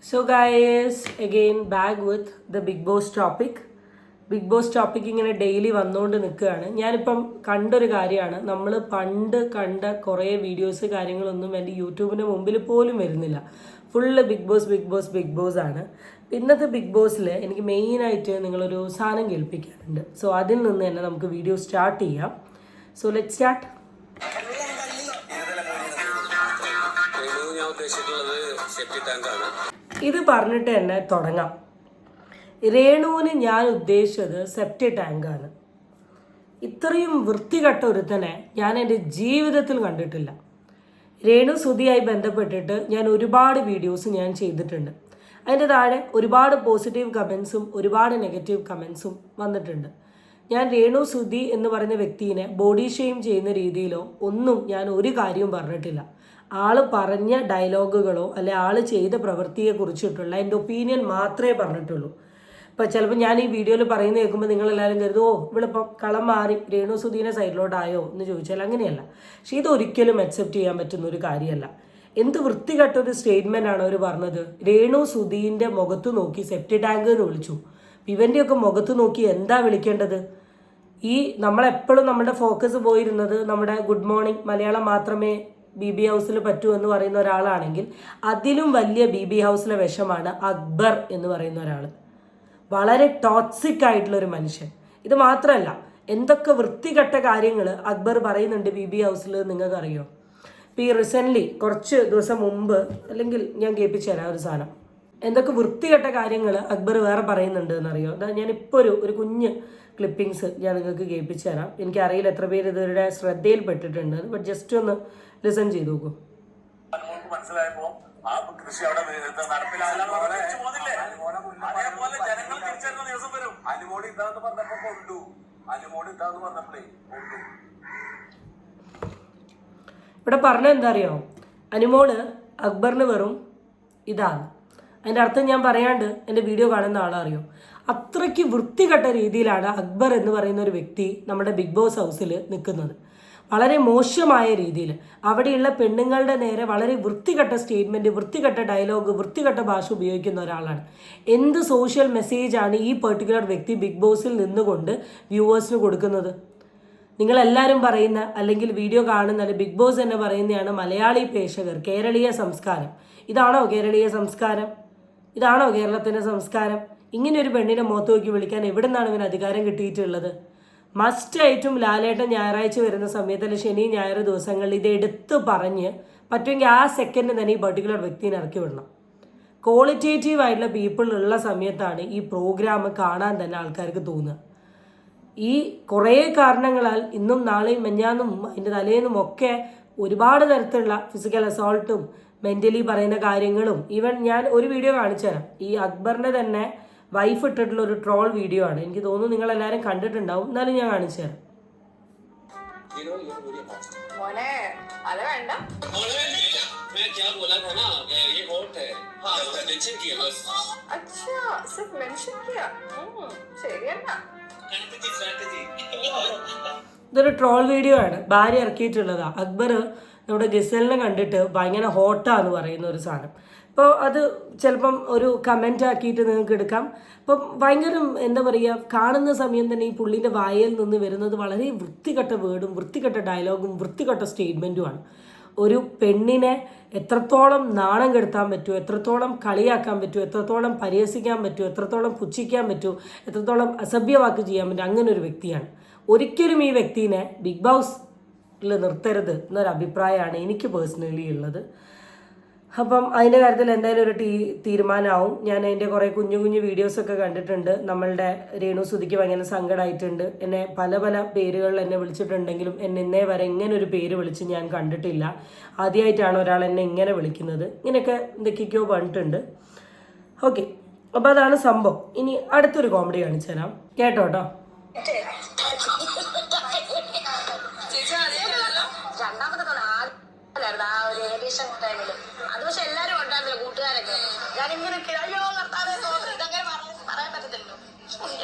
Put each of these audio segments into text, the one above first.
So guys, again back with the Big Boss topic. Bigg Boss topic ഇങ്ങനെ daily വന്നുകൊണ്ട് നിൽക്കുകയാണ്. ഞാനിപ്പം കണ്ടൊരു കാര്യമാണ്, നമ്മൾ പണ്ട് കണ്ട കുറേ വീഡിയോസ് കാര്യങ്ങളൊന്നും എൻ്റെ യൂട്യൂബിൻ്റെ മുമ്പിൽ പോലും വരുന്നില്ല. Full Bigg Boss Bigg Boss Bigg Boss ആണ്. ഇന്നത്തെ ബിഗ് ബോസിൽ എനിക്ക് മെയിനായിട്ട് നിങ്ങളൊരു സാധനം കേൾപ്പിക്കാനുണ്ട്. സോ അതിൽ നിന്ന് തന്നെ നമുക്ക് വീഡിയോ സ്റ്റാർട്ട് ചെയ്യാം. So let start. ഇത് പറഞ്ഞിട്ട് തന്നെ തുടങ്ങാം. രേണുവിന് ഞാൻ ഉദ്ദേശിച്ചത് സെപ്റ്റി ടാങ്കാണ്. ഇത്രയും വൃത്തികെട്ട ഒരുത്തനെ ഞാൻ എൻ്റെ ജീവിതത്തിൽ കണ്ടിട്ടില്ല. രേണു സുധിയായി ബന്ധപ്പെട്ടിട്ട് ഞാൻ ഒരുപാട് വീഡിയോസ് ഞാൻ ചെയ്തിട്ടുണ്ട്. അതിൻ്റെ താഴെ ഒരുപാട് പോസിറ്റീവ് കമൻസും ഒരുപാട് നെഗറ്റീവ് കമൻസും വന്നിട്ടുണ്ട്. ഞാൻ രേണു സുധി എന്ന് പറയുന്ന വ്യക്തിയെ ബോഡി ഷെയിം ചെയ്യുന്ന രീതിയിലോ ഒന്നും ഞാൻ ഒരു കാര്യവും പറഞ്ഞിട്ടില്ല. ആൾ പറഞ്ഞ ഡയലോഗുകളോ അല്ലെ ആൾ ചെയ്ത പ്രവൃത്തിയെക്കുറിച്ചിട്ടുള്ള എൻ്റെ ഒപ്പീനിയൻ മാത്രമേ പറഞ്ഞിട്ടുള്ളൂ. ഇപ്പം ചിലപ്പോൾ ഞാൻ ഈ വീഡിയോയിൽ പറയുന്നത് കേൾക്കുമ്പോൾ നിങ്ങളെല്ലാവരും കരുതും, ഓ ഇവളിപ്പം കളം മാറി രേണു സുധീനെ സൈഡിലോട്ടായോ എന്ന് ചോദിച്ചാൽ അങ്ങനെയല്ല. പക്ഷേ ഇതൊരിക്കലും അക്സെപ്റ്റ് ചെയ്യാൻ പറ്റുന്ന ഒരു കാര്യമല്ല. എന്ത് വൃത്തികെട്ടൊരു സ്റ്റേറ്റ്മെൻ്റ് ആണ് അവർ പറഞ്ഞത്. രേണു സുധീൻ്റെ മുഖത്ത് നോക്കി സെപ്റ്റി ടാങ്ക് എന്ന് വിളിച്ചു. ഇവൻ്റെയൊക്കെ മുഖത്ത് നോക്കി എന്താ വിളിക്കേണ്ടത്? ഈ നമ്മളെപ്പോഴും നമ്മുടെ ഫോക്കസ് പോയിരുന്നത് നമ്മുടെ ഗുഡ് മോർണിംഗ് മലയാളം മാത്രമേ BB ഹൗസിൽ പറ്റൂ എന്ന് പറയുന്ന ഒരാളാണെങ്കിൽ അതിലും വലിയ BB ഹൗസിലെ വിഷമാണ് അക്ബർ എന്ന് പറയുന്ന ഒരാൾ. വളരെ ടോക്സിക് ആയിട്ടുള്ളൊരു മനുഷ്യൻ. ഇത് മാത്രമല്ല, എന്തൊക്കെ വൃത്തികെട്ട കാര്യങ്ങൾ അക്ബർ പറയുന്നുണ്ട് BB ഹൗസിൽ നിങ്ങൾക്കറിയോ? ഇപ്പോൾ ഈ റീസെൻ്റ്ലി കുറച്ച് ദിവസം മുമ്പ്, അല്ലെങ്കിൽ ഞാൻ കേൾപ്പിച്ചു തരാം ഒരു സാധനം, എന്തൊക്കെ വൃത്തികെട്ട കാര്യങ്ങൾ അക്ബർ വേറെ പറയുന്നുണ്ട് എന്നറിയോ? ഞാനിപ്പോൾ ഒരു കുഞ്ഞ് ക്ലിപ്പിങ്സ് ഞാൻ നിങ്ങൾക്ക് കേൾപ്പിച്ചു തരാം. എനിക്കറിയില്ല എത്ര പേര് ഇവരുടെ ശ്രദ്ധയിൽപ്പെട്ടിട്ടുണ്ട്, ബട്ട് ജസ്റ്റ് ഒന്ന് ലിസൺ ചെയ്ത് നോക്കൂ. മനസ്സിലായപ്പോൾ ആ കൃഷി അവിടെ അതേപോലെ ജനങ്ങൾ തിരിച്ചറിയുന്ന ദിവസം വരും. അനുമോട് ഇതാന്ന് പറഞ്ഞപ്പോ കൊണ്ടു, അനുമോട് ഇതാന്ന് പറഞ്ഞപ്പോഴേ കൊണ്ടു. ഇവിടെ പറഞ്ഞ എന്താ അറിയോ? അനുമോള് അക്ബറിന് വെറും ഇതാണ്. അതിൻ്റെ അർത്ഥം ഞാൻ പറയാണ്ട് എൻ്റെ വീഡിയോ കാണുന്ന ആളറിയോ? അത്രയ്ക്ക് വൃത്തികെട്ട രീതിയിലാണ് അക്ബർ എന്ന് പറയുന്ന ഒരു വ്യക്തി നമ്മുടെ ബിഗ് ബോസ് ഹൗസിൽ നിൽക്കുന്നത്. വളരെ മോശമായ രീതിയിൽ അവിടെയുള്ള പെണ്ണുങ്ങളുടെ നേരെ വളരെ വൃത്തികെട്ട സ്റ്റേറ്റ്മെൻറ്റ്, വൃത്തികെട്ട ഡയലോഗ്, വൃത്തികെട്ട ഭാഷ ഉപയോഗിക്കുന്ന ഒരാളാണ്. എന്ത് സോഷ്യൽ മെസ്സേജാണ് ഈ പെർട്ടിക്കുലർ വ്യക്തി ബിഗ് ബോസിൽ നിന്നുകൊണ്ട് വ്യൂവേഴ്സിന് കൊടുക്കുന്നത്? നിങ്ങളെല്ലാവരും പറയുന്ന, അല്ലെങ്കിൽ വീഡിയോ കാണുന്ന, അല്ലെങ്കിൽ ബിഗ് ബോസ് തന്നെ പറയുന്നതാണ് മലയാളി പ്രേക്ഷകർ, കേരളീയ സംസ്കാരം. ഇതാണോ കേരളീയ സംസ്കാരം? ഇതാണോ കേരളത്തിൻ്റെ സംസ്കാരം? ഇങ്ങനെ ഒരു പെണ്ണിനെ മുഖത്ത് നോക്കി വിളിക്കാൻ എവിടെ നിന്നാണ് ഇവന് അധികാരം കിട്ടിയിട്ടുള്ളത്? മസ്റ്റായിട്ടും ലാലേട്ടൻ ഞായറാഴ്ച വരുന്ന സമയത്ത്, അല്ലെങ്കിൽ ശനി ഞായർ ദിവസങ്ങളിൽ ഇത് എടുത്ത് പറഞ്ഞ് പറ്റുമെങ്കിൽ ആ സെക്കൻഡ് തന്നെ ഈ പർട്ടിക്കുലർ വ്യക്തിനെ ഇറക്കി വിടണം. ക്വാളിറ്റേറ്റീവ് ആയിട്ടുള്ള പീപ്പിൾ ഉള്ള സമയത്താണ് ഈ പ്രോഗ്രാം കാണാൻ തന്നെ ആൾക്കാർക്ക് തോന്നുക. ഈ കുറേ കാരണങ്ങളാൽ ഇന്നും നാളെയും മെഞ്ഞാന്നും അതിൻ്റെ തലേന്നും ഒക്കെ ഒരുപാട് തരത്തിലുള്ള ഫിസിക്കൽ അസോൾട്ടും മെൻ്റലി പറയുന്ന കാര്യങ്ങളും, ഈവൻ ഞാൻ ഒരു വീഡിയോ കാണിച്ചു തരാം. ഈ അക്ബറിൻ്റെ തന്നെ വൈഫ് ഇട്ടിട്ടുള്ള ഒരു ട്രോൾ വീഡിയോ ആണ്. എനിക്ക് തോന്നുന്നു നിങ്ങൾ എല്ലാവരും കണ്ടിട്ടുണ്ടാവും, എന്നാലും ഞാൻ കാണിച്ചു തരാം. ഇതൊരു ട്രോൾ വീഡിയോ ആണ്, ഭാര്യ ഇറക്കിയിട്ടുള്ളതാ. അക്ബർ നമ്മുടെ ഗസലിനെ കണ്ടിട്ട് ഭയങ്കര ഹോട്ടാന്ന് പറയുന്ന ഒരു സാധനം. അപ്പോൾ അത് ചിലപ്പം ഒരു കമൻ്റ് ആക്കിയിട്ട് നിങ്ങൾക്ക് എടുക്കാം. അപ്പം ഭയങ്കര എന്താ പറയുക, കാണുന്ന സമയം തന്നെ ഈ പുള്ളിൻ്റെ വായിൽ നിന്ന് വരുന്നത് വളരെ വൃത്തികെട്ട വേർഡും വൃത്തികെട്ട ഡയലോഗും വൃത്തികെട്ട സ്റ്റേറ്റ്മെൻറ്റുമാണ്. ഒരു പെണ്ണിനെ എത്രത്തോളം നാണം കെടുത്താൻ പറ്റുമോ, എത്രത്തോളം കളിയാക്കാൻ പറ്റുമോ, എത്രത്തോളം പരിഹസിക്കാൻ പറ്റുമോ, എത്രത്തോളം പുച്ഛിക്കാൻ പറ്റുമോ, എത്രത്തോളം അസഭ്യവാക്ക് ചെയ്യാൻ പറ്റും, അങ്ങനെ ഒരു വ്യക്തിയാണ്. ഒരിക്കലും ഈ വ്യക്തിനെ ബിഗ് ബോസിൽ നിർത്തരുത് എന്നൊരു അഭിപ്രായമാണ് എനിക്ക് പേഴ്സണലി ഉള്ളത്. അപ്പം അതിൻ്റെ കാര്യത്തിൽ എന്തായാലും ഒരു തീരുമാനമാവും. ഞാൻ അതിൻ്റെ കുറേ കുഞ്ഞു കുഞ്ഞു വീഡിയോസൊക്കെ കണ്ടിട്ടുണ്ട്. നമ്മളുടെ രേണു സുധിക്ക് ഭയങ്കര സങ്കടമായിട്ടുണ്ട്. എന്നെ പല പല പേരുകളിൽ എന്നെ വിളിച്ചിട്ടുണ്ടെങ്കിലും എന്നെ ഇന്നേ വരെ ഇങ്ങനെ ഒരു പേര് വിളിച്ച് ഞാൻ കണ്ടിട്ടില്ല. ആദ്യമായിട്ടാണ് ഒരാൾ എന്നെ ഇങ്ങനെ വിളിക്കുന്നത്. ഇങ്ങനെയൊക്കെ എന്തൊക്കെയൊക്കെയോ പറഞ്ഞിട്ടുണ്ട്. ഓക്കെ, അപ്പോൾ അതാണ് സംഭവം. ഇനി അടുത്തൊരു കോമഡി കാണിച്ചു തരാം, കേട്ടോ. അത് പക്ഷെ എല്ലാരും ഉണ്ടായിരുന്നില്ല, കൂട്ടുകാരൊക്കെ. ഞാനിങ്ങനെ അയ്യോ ഇതങ്ങനെ പറയാൻ പറ്റത്തില്ലല്ലോ.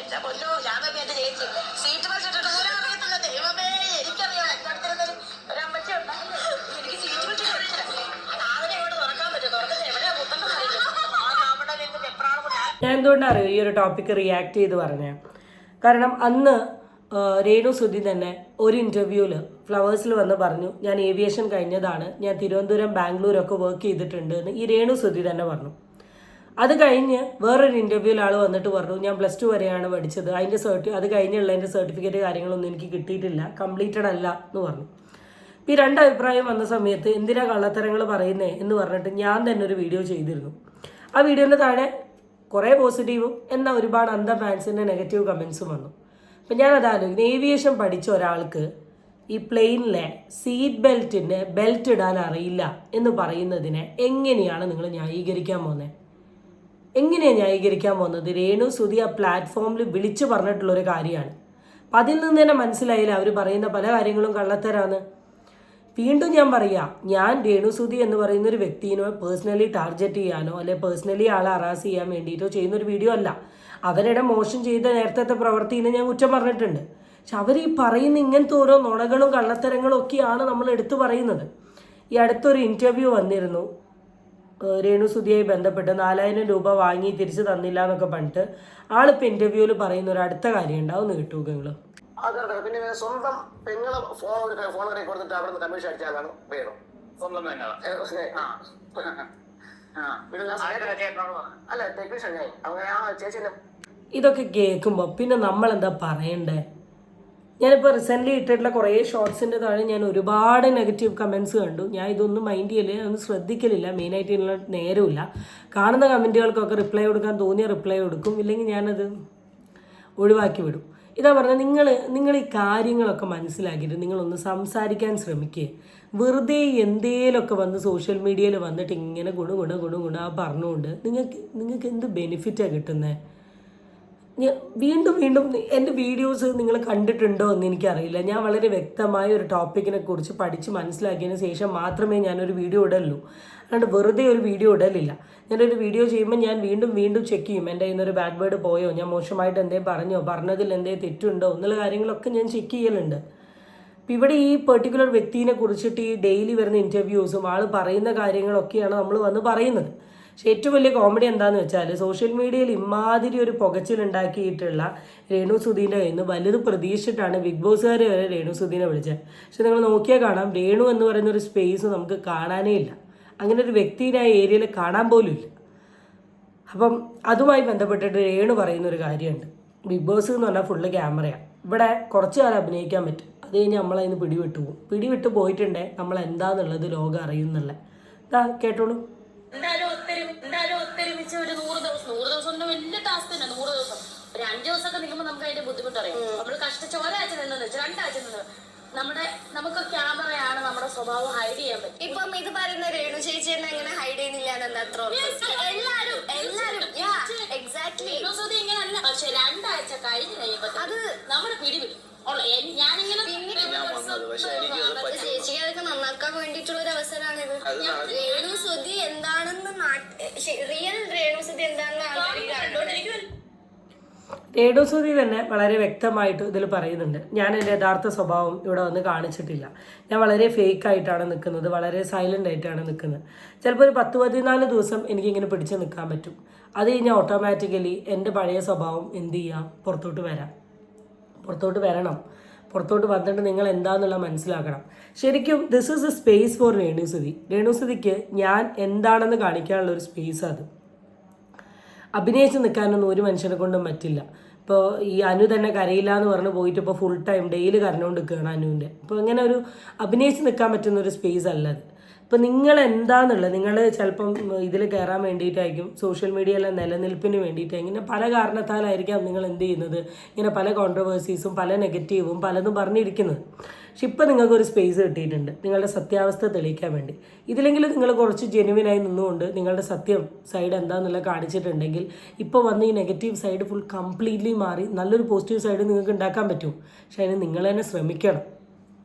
ഞാനൊക്കെ എന്റെ ചേച്ചി സീറ്റ് വെച്ചിട്ട് ദൂരം അറിയത്തില്ല. ദൈവമേ, എനിക്കറിയാം എന്റെ അടുത്തിരുന്നൊരു ഒരമ്മച്ചി ഉണ്ടായിരുന്നു. എനിക്ക് സീറ്റ് വെച്ചിട്ട് അറിയില്ല. അതിനെ ഇവിടെ തുറക്കാൻ പറ്റും. തുറക്കുന്നത് എവിടെയാ കുത്തണ്ടെന്ന് അറിയില്ല. ഞാൻ എന്തുകൊണ്ടാണ് അറിയോ ഈ ഒരു ടോപ്പിക്ക് റിയാക്ട് ചെയ്ത് പറഞ്ഞത്? കാരണം അന്ന് രേണു സുധി തന്നെ ഒരു ഇൻ്റർവ്യൂവിൽ ഫ്ലവേഴ്സിൽ വന്ന് പറഞ്ഞു, ഞാൻ ഏവിയേഷൻ കഴിഞ്ഞതാണ്, ഞാൻ തിരുവനന്തപുരം ബാംഗ്ലൂരൊക്കെ വർക്ക് ചെയ്തിട്ടുണ്ട് എന്ന് ഈ രേണു സുധി തന്നെ പറഞ്ഞു. അത് കഴിഞ്ഞ് വേറൊരു ഇൻ്റർവ്യൂവിൽ ആൾ വന്നിട്ട് പറഞ്ഞു, ഞാൻ +2 വരെയാണ് പഠിച്ചത്, അത് കഴിഞ്ഞുള്ളതിൻ്റെ സർട്ടിഫിക്കറ്റ് കാര്യങ്ങളൊന്നും എനിക്ക് കിട്ടിയിട്ടില്ല, കംപ്ലീറ്റഡ് അല്ല എന്ന് പറഞ്ഞു. ഈ രണ്ട് അഭിപ്രായം വന്ന സമയത്ത് എന്തിനാ കള്ളത്തരങ്ങൾ പറയുന്നേ എന്ന് പറഞ്ഞിട്ട് ഞാൻ തന്നെ ഒരു വീഡിയോ ചെയ്തിരുന്നു. ആ വീഡിയോൻ്റെ താഴെ കുറേ പോസിറ്റീവും എന്നാൽ ഒരുപാട് ഫാൻസിൻ്റെ നെഗറ്റീവ് കമൻസും വന്നു. അപ്പം ഞാനത് ആലോചിക്കുന്നു, ഏവിയേഷൻ പഠിച്ച ഒരാൾക്ക് ഈ പ്ലെയിനിലെ സീറ്റ് ബെൽറ്റ് ഇടാൻ അറിയില്ല എന്ന് പറയുന്നതിനെ എങ്ങനെയാണ് നിങ്ങൾ ന്യായീകരിക്കാൻ പോകുന്നത്? എങ്ങനെയാണ് ന്യായീകരിക്കാൻ പോകുന്നത്? രേണു സുധി ആ പ്ലാറ്റ്ഫോമിൽ വിളിച്ചു പറഞ്ഞിട്ടുള്ളൊരു കാര്യമാണ്. അപ്പം അതിൽ നിന്ന് തന്നെ മനസ്സിലായില്ല അവർ പറയുന്ന പല കാര്യങ്ങളും കള്ളത്തരാണ്. വീണ്ടും ഞാൻ പറയാം, ഞാൻ രേണു സുധി എന്ന് പറയുന്ന ഒരു വ്യക്തിനെ പേഴ്സണലി ടാർഗറ്റ് ചെയ്യാനോ അല്ലെ പേഴ്സണലി ആളെ ഹറാസ് ചെയ്യാൻ വേണ്ടിയിട്ടോ ചെയ്യുന്നൊരു വീഡിയോ അല്ല. അവരുടെ മോശം ചെയ്ത നേരത്തെ പ്രവൃത്തിനെ ഞാൻ കുറ്റം പറഞ്ഞിട്ടുണ്ട്. പക്ഷെ അവർ ഈ പറയുന്ന ഇങ്ങനത്തെ ഓരോ നുണകളും കള്ളത്തരങ്ങളും ഒക്കെയാണ് നമ്മൾ എടുത്തു പറയുന്നത്. ഈ അടുത്തൊരു ഇൻ്റർവ്യൂ വന്നിരുന്നു രേണു സുധിയായി ബന്ധപ്പെട്ട് 4000 രൂപ വാങ്ങി തിരിച്ചു തന്നില്ല എന്നൊക്കെ പറഞ്ഞിട്ട് ആളിപ്പോൾ ഇൻ്റർവ്യൂവിൽ പറയുന്ന ഒരു അടുത്ത കാര്യം ഉണ്ടാവും, കേട്ടു നിങ്ങൾ. അതെ, പിന്നെ സ്വന്തം പെങ്ങളെ ഫോൺ കൊടുത്തിട്ട് അവിടെ നിന്ന് കമ്മീഷൻ അടിച്ചാലാണ് വേണം. സ്വന്തം അല്ല ടെക്നീഷ്യൻ അങ്ങനെ ആ ചേച്ചിന്റെ. ഇതൊക്കെ കേൾക്കുമ്പോൾ പിന്നെ നമ്മൾ എന്താ പറയണ്ടേ? ഞാനിപ്പോൾ റീസെൻ്റ്ലി ഇട്ടിട്ടുള്ള കുറേ ഷോർട്സിൻ്റെ താഴെ ഞാൻ ഒരുപാട് നെഗറ്റീവ് കമൻസ് കണ്ടു. ഞാൻ ഇതൊന്നും മൈൻഡ് ചെയ്യില്ല, ഒന്നും ശ്രദ്ധിക്കലില്ല, മെയിനായിട്ട് ഇതിനുള്ള നേരമില്ല. കാണുന്ന കമൻറ്റുകൾക്കൊക്കെ റിപ്ലൈ കൊടുക്കാൻ തോന്നിയ റിപ്ലൈ കൊടുക്കും, ഇല്ലെങ്കിൽ ഞാനത് ഒഴിവാക്കി വിടും. ഇതാ പറഞ്ഞാൽ നിങ്ങൾ ഈ കാര്യങ്ങളൊക്കെ മനസ്സിലാക്കിയിട്ട് നിങ്ങളൊന്ന് സംസാരിക്കാൻ ശ്രമിക്കുക. വെറുതെ എന്തേലൊക്കെ വന്ന് സോഷ്യൽ മീഡിയയിൽ വന്നിട്ട് ഇങ്ങനെ ഗുണ പറഞ്ഞുകൊണ്ട് നിങ്ങൾക്ക് എന്ത് ബെനിഫിറ്റാണ് കിട്ടുന്നത്? വീണ്ടും എൻ്റെ വീഡിയോസ് നിങ്ങൾ കണ്ടിട്ടുണ്ടോ എന്ന് എനിക്കറിയില്ല. ഞാൻ വളരെ വ്യക്തമായ ഒരു ടോപ്പിക്കിനെ കുറിച്ച് പഠിച്ച് മനസ്സിലാക്കിയതിന് ശേഷം മാത്രമേ ഞാനൊരു വീഡിയോ ഇടലുള്ളൂ. അല്ലാണ്ട് വെറുതെ ഒരു വീഡിയോ ഇടലില്ല. ഞാനൊരു വീഡിയോ ചെയ്യുമ്പോൾ ഞാൻ വീണ്ടും ചെക്ക് ചെയ്യും, എൻ്റെ കയ്യിൽ നിന്നൊരു ബാഡ് വേർഡ് പോയോ, ഞാൻ മോശമായിട്ട് എന്തെങ്കിലും പറഞ്ഞതിൽ എന്തെങ്കിലും തെറ്റുണ്ടോ എന്നുള്ള കാര്യങ്ങളൊക്കെ ഞാൻ ചെക്ക് ചെയ്യലുണ്ട്. അപ്പം ഇവിടെ ഈ പെർട്ടിക്കുലർ വ്യക്തിനെ കുറിച്ചിട്ട് ഈ ഡെയിലി വരുന്ന ഇൻ്റർവ്യൂസും ആൾ പറയുന്ന കാര്യങ്ങളൊക്കെയാണ് നമ്മൾ വന്ന് പറയുന്നത്. പക്ഷെ ഏറ്റവും വലിയ കോമഡി എന്താണെന്ന് വെച്ചാൽ സോഷ്യൽ മീഡിയയിൽ ഇമാതിരി ഒരു പുകച്ചിലുണ്ടാക്കിയിട്ടുള്ള രേണു സുധീൻ്റെ കയ്യിൽ നിന്ന് വലുത് പ്രതീക്ഷിച്ചിട്ടാണ് ബിഗ് ബോസുകാർ വരെ രേണു സുധീനെ വിളിച്ചത്. പക്ഷെ നിങ്ങൾ നോക്കിയാൽ കാണാം, രേണു എന്ന് പറയുന്നൊരു സ്പേസ് നമുക്ക് കാണാനേ ഇല്ല. അങ്ങനെ ഒരു വ്യക്തിനെ ആ ഏരിയയിൽ കാണാൻ പോലും ഇല്ല. അപ്പം അതുമായി ബന്ധപ്പെട്ടിട്ട് രേണു പറയുന്നൊരു കാര്യമുണ്ട്, ബിഗ് ബോസ് എന്ന് പറഞ്ഞാൽ ഫുള്ള് ക്യാമറയാണ്, ഇവിടെ കുറച്ച് കാലം അഭിനയിക്കാൻ പറ്റും, അത് കഴിഞ്ഞ് നമ്മളതിന് പിടിവിട്ട് പോയിട്ടുണ്ടേ നമ്മൾ എന്താന്നുള്ളത് ലോകം അറിയുന്നില്ല. കേട്ടോളൂ. എന്തായാലും ഒത്തൊരുമിച്ച് ഒരു 100 ദിവസം വലിയ ടാസ്ക് തന്നെ. 100 ദിവസം ഒരു 5 ദിവസമൊക്കെ നിൽക്കുമ്പോൾ നമുക്ക് അതിന്റെ ബുദ്ധിമുട്ടറിയാം. നമ്മൾ കഷ്ടിച്ച് ഒരാഴ്ച നിന്നെന്ന് വെച്ചാൽ 2 ആഴ്ച നിന്ന് നമുക്ക് ക്യാമറയാണ് നമ്മുടെ സ്വഭാവം ഹൈഡ് ചെയ്യാൻ പറ്റും. ഇപ്പം ഇത് പറയുന്ന രേണു ചേച്ചി തന്നെ എങ്ങനെ ഹൈഡ് ചെയ്യുന്നില്ല എന്ന് അത്ര എല്ലാരും എക്സാക്ട്ലി ഇങ്ങനെയല്ല. പക്ഷെ 2 ആഴ്ച കഴിഞ്ഞ് കഴിയുമ്പോ അത് നമ്മുടെ പിടിവിടും. ഞാനിങ്ങനെ ചേച്ചിക്ക് അതൊക്കെ നന്നാക്കാൻ വേണ്ടിയിട്ടുള്ള ഒരു അവസരമാണിത്. രേണു സുധി എന്താണെന്ന് റിയൽ രേണു സുധി എന്താണെന്ന് രേണു സുധി തന്നെ വളരെ വ്യക്തമായിട്ട് ഇതിൽ പറയുന്നുണ്ട്, ഞാൻ എൻ്റെ യഥാർത്ഥ സ്വഭാവം ഇവിടെ വന്ന് കാണിച്ചിട്ടില്ല, ഞാൻ വളരെ ഫേക്ക് ആയിട്ടാണ് നിൽക്കുന്നത്, വളരെ സൈലൻ്റ് ആയിട്ടാണ് നിൽക്കുന്നത്. ചിലപ്പോൾ ഒരു 10-14 ദിവസം എനിക്കിങ്ങനെ പിടിച്ച് നിൽക്കാൻ പറ്റും. അത് കഴിഞ്ഞാൽ ഓട്ടോമാറ്റിക്കലി എൻ്റെ പഴയ സ്വഭാവം എന്ത് ചെയ്യാം, പുറത്തോട്ട് വരണം. പുറത്തോട്ട് വന്നിട്ട് നിങ്ങൾ എന്താണെന്നുള്ള മനസ്സിലാക്കണം. ശരിക്കും this is a space for Renu Sudhi. Renu സുധിക്ക് ഞാൻ എന്താണെന്ന് കാണിക്കാനുള്ള ഒരു സ്പേസ്. അത് അഭിനയിച്ച് നിൽക്കാനൊന്നും ഒരു മനുഷ്യനെ കൊണ്ടും പറ്റില്ല. ഇപ്പോൾ ഈ അനു തന്നെ കരയില്ല എന്ന് പറഞ്ഞ് പോയിട്ട് ഇപ്പോൾ ഫുൾ ടൈം ഡെയിലി കരഞ്ഞുകൊണ്ട് നിൽക്കുകയാണ് അനുവിൻ്റെ. അപ്പോൾ ഇങ്ങനെ ഒരു അഭിനയിച്ച് നിൽക്കാൻ പറ്റുന്ന ഒരു സ്പേസ് അല്ല അത്. ഇപ്പോൾ നിങ്ങൾ എന്താണെന്നുള്ളത്, നിങ്ങൾ ചിലപ്പം ഇതിൽ കയറാൻ വേണ്ടിയിട്ടായിരിക്കും, സോഷ്യൽ മീഡിയയിലെ നിലനിൽപ്പിന് വേണ്ടിയിട്ട്, ഇങ്ങനെ പല കാരണത്താലായിരിക്കാം നിങ്ങൾ എന്ത് ചെയ്യുന്നത്, ഇങ്ങനെ പല കോൺട്രവേഴ്സീസും പല നെഗറ്റീവും പലതും പറഞ്ഞിരിക്കുന്നത്. പക്ഷെ ഇപ്പം നിങ്ങൾക്കൊരു സ്പേസ് കിട്ടിയിട്ടുണ്ട് നിങ്ങളുടെ സത്യാവസ്ഥ തെളിയിക്കാൻ വേണ്ടി. ഇതിലെങ്കിലും നിങ്ങൾ കുറച്ച് ജെനുവിനായി നിന്നുകൊണ്ട് നിങ്ങളുടെ സത്യം സൈഡ് എന്താണെന്നുള്ളത് കാണിച്ചിട്ടുണ്ടെങ്കിൽ ഇപ്പോൾ വന്ന് ഈ നെഗറ്റീവ് സൈഡ് ഫുൾ കംപ്ലീറ്റ്ലി മാറി നല്ലൊരു പോസിറ്റീവ് സൈഡ് നിങ്ങൾക്ക് ഉണ്ടാക്കാൻ പറ്റും. പക്ഷെ അതിന് നിങ്ങൾ തന്നെ ശ്രമിക്കണം.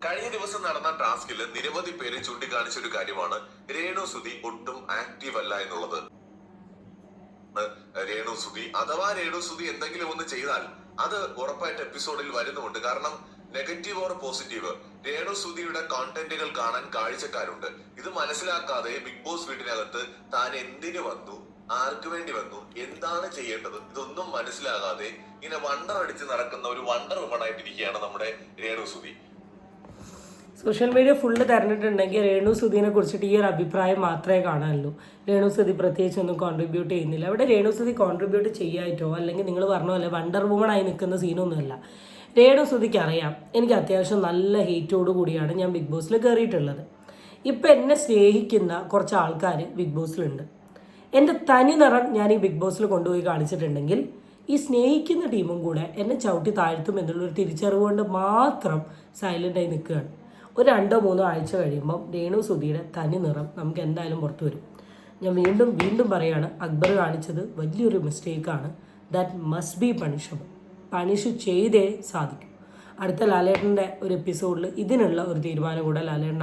കഴിഞ്ഞ ദിവസം നടന്ന ടാസ്കിൽ നിരവധി പേര് ചൂണ്ടിക്കാണിച്ച ഒരു കാര്യമാണ് രേണു സുധി ഒട്ടും ആക്റ്റീവ് അല്ല എന്നുള്ളത്. രേണു സുധി എന്തെങ്കിലും ഒന്ന് ചെയ്താൽ അത് ഉറപ്പായിട്ട് എപ്പിസോഡിൽ വരുന്നുണ്ട്. കാരണം നെഗറ്റീവ് ഓർ പോസിറ്റീവ് രേണു സുധിയുടെ കോണ്ടന്റുകൾ കാണാൻ കാഴ്ചക്കാരുണ്ട്. ഇത് മനസ്സിലാക്കാതെ ബിഗ് ബോസ് വീട്ടിനകത്ത് താൻ എന്തിനു വന്നു, ആർക്ക് വേണ്ടി വന്നു, എന്താണ് ചെയ്യേണ്ടത്, ഇതൊന്നും മനസ്സിലാകാതെ ഇങ്ങനെ വണ്ടർ അടിച്ച് നടക്കുന്ന ഒരു വണ്ടർ വുമണായിട്ടിരിക്കുകയാണ് നമ്മുടെ രേണുസുതി. സോഷ്യൽ മീഡിയ ഫുള്ള് തിരഞ്ഞിട്ടുണ്ടെങ്കിൽ രേണുസുതിനെ കുറിച്ചിട്ട് ഈ ഒരു അഭിപ്രായം മാത്രമേ കാണാനുള്ളൂ. രേണുസുതി പ്രത്യേകിച്ച് ഒന്നും കോൺട്രിബ്യൂട്ട് ചെയ്യുന്നില്ല. അവിടെ രേണുസുതി കോൺട്രിബ്യൂട്ട് ചെയ്യായിട്ടോ അല്ലെങ്കിൽ നിങ്ങൾ പറഞ്ഞ പോലെ വണ്ടർ വുമണായി നിൽക്കുന്ന സീനൊന്നുമല്ല. രേണുസുതിക്ക് അറിയാം എനിക്ക് അത്യാവശ്യം നല്ല ഹെയ്റ്റോട് കൂടിയാണ് ഞാൻ ബിഗ് ബോസിൽ കയറിയിട്ടുള്ളത്. ഇപ്പം എന്നെ സ്നേഹിക്കുന്ന കുറച്ച് ആൾക്കാർ ബിഗ് ബോസിലുണ്ട്. എൻ്റെ തനി നിറം ഞാൻ ഈ ബിഗ് ബോസിൽ കൊണ്ടുപോയി കാണിച്ചിട്ടുണ്ടെങ്കിൽ ഈ സ്നേഹിക്കുന്ന ടീമും കൂടെ എന്നെ ചവിട്ടി താഴ്ത്തും എന്നുള്ളൊരു തിരിച്ചറിവ് കൊണ്ട് മാത്രം സൈലൻ്റായി നിൽക്കുകയാണ്. ഒരു 2-3 ആഴ്ച കഴിയുമ്പം രേണുസുതിയുടെ തനി നിറം നമുക്ക് എന്തായാലും പുറത്തു വരും. ഞാൻ വീണ്ടും പറയുകയാണ്, അക്ബർ കാണിച്ചത് വലിയൊരു മിസ്റ്റേക്കാണ്. That must be punishable. Punish ചെയ്തേ സാധിക്കും. അടുത്ത ലാലേട്ടൻ്റെ ഒരു എപ്പിസോഡിൽ ഇതിനുള്ള ഒരു തീരുമാനം കൂടെ ലാലേട്ടൻ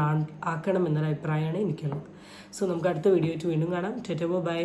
ആക്കണം എന്നൊരു അഭിപ്രായമാണ് എനിക്കുള്ളത്. സോ നമുക്ക് അടുത്ത വീഡിയോ വീണ്ടും കാണാം. ബൈ.